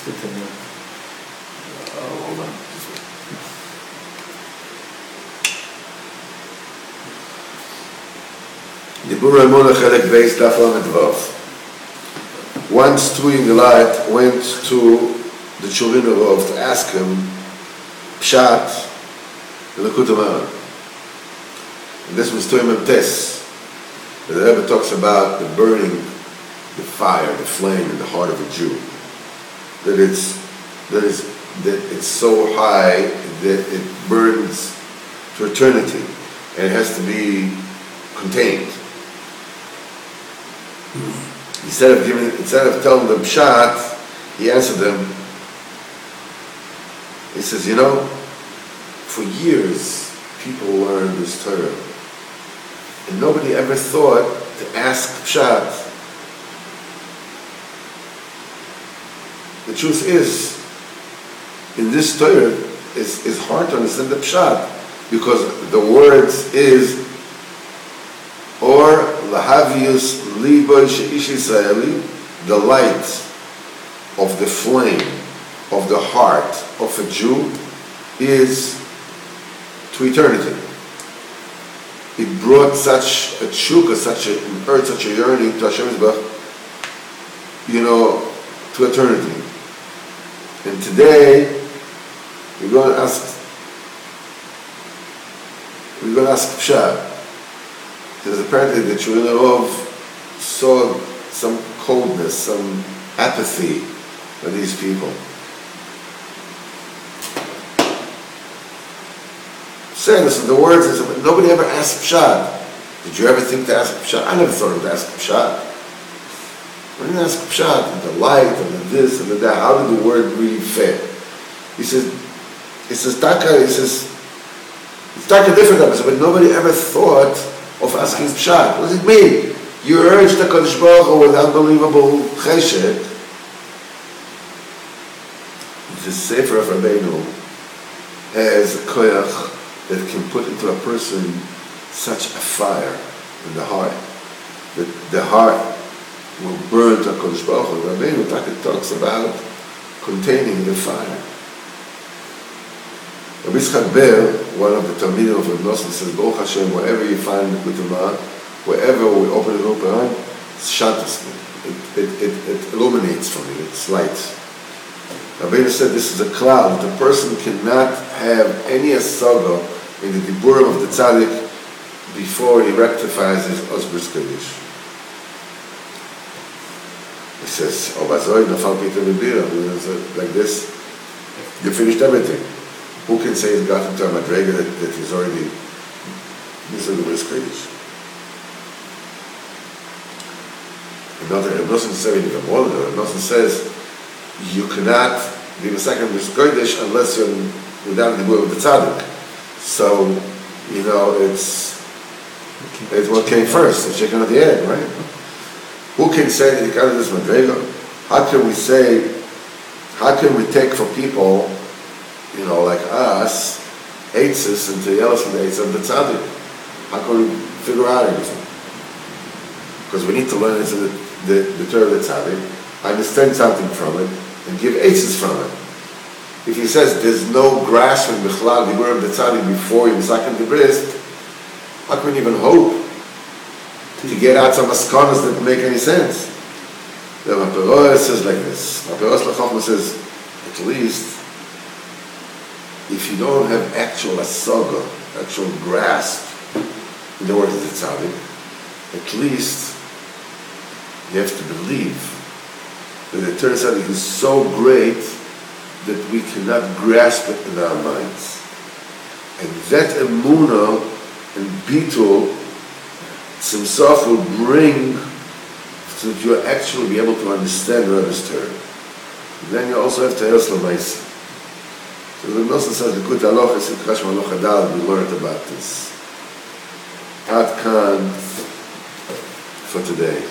continue. Hold on. Diburei Emuna Chelek Beis Daf Lamed Vav. Once Tui in the light went to the Churin Rav to ask him Pshat the Likutei Moharan. And this was Tui Memtes. The Rebbe talks about the burning, the fire, the flame in the heart of a Jew. That it's so high that it burns to eternity, and it has to be contained. Instead of telling them pshat, he answered them. He says, for years people learned this Torah, and nobody ever thought to ask pshat. The truth is, in this Torah, it's hard to understand the pshat, because the words is or lahavius liboy sheish Israeli, the light of the flame of the heart of a Jew is to eternity. It brought such a tshuka, such a yearning to Hashem Yisbach, to eternity. And today we're going to ask pshat. Because apparently the Churin Rav saw some coldness, some apathy of these people. Saying this, the words is, nobody ever asked pshat. Did you ever think to ask pshat? I never thought of to ask pshat. I didn't ask pshat, the light, and the this, and the that. How did the word really fit? He says, it's taka different episode, but nobody ever thought of asking pshat. What does it mean? You urged the Kadosh Baruch Hu with unbelievable cheshek. The Sefer of Rabbeinu has a koyach that can put into a person such a fire in the heart, that the heart will burn to Kadosh Baruch Hu. Rabbeinu talks about containing the fire. Rabbi Yitzchak Ber, one of the Talmidim of Reb Nosson, says, Baruch Hashem, wherever you find the Likutei Moharan, wherever we open the Likutei Moharan, it's shantas. It illuminates for me, it's light. Rabbeinu said this is a cloud. The person cannot have any asaga in the Diburim of the Tzaddik before he rectifies his Osbris Kaddish. He says, like this, you finished everything. Who can say he's gotten to a madrega that he's already missing the Osbris Kaddish? Another Reb Nosson says even more than that. Reb Nosson says you cannot be the second Osbris Kaddish unless you're without the Diburim of the Tzaddik. So, it's what came first, the chicken or the egg, right? Who can say that he got this madrega? How can we take for people, like us, eitzes and to yell from the eitzes of the tzaddik? How can we figure out anything? Because we need to learn into the Torah of the tzaddik, understand something from it, and give eitzes from it. If he says there's no grasping b'chlal Diburei of the tzaddik before you second the bris, how can we even hope to get out some askanas that make any sense? The Maperoah says like this. Maperoah L'chachma says, at least, if you don't have actual asaga, actual grasp in the words of the tzaddik, at least you have to believe that the Torah tzaddik is so great that we cannot grasp it in our minds. And that emuna and bitul himself will bring so that you'll actually be able to understand the Rebbe's Torah. And then you also have to ask l'maisa. So the Nosson says the good halacha is Krash Maloch Hadal. We learned about this. Ad Kan for today.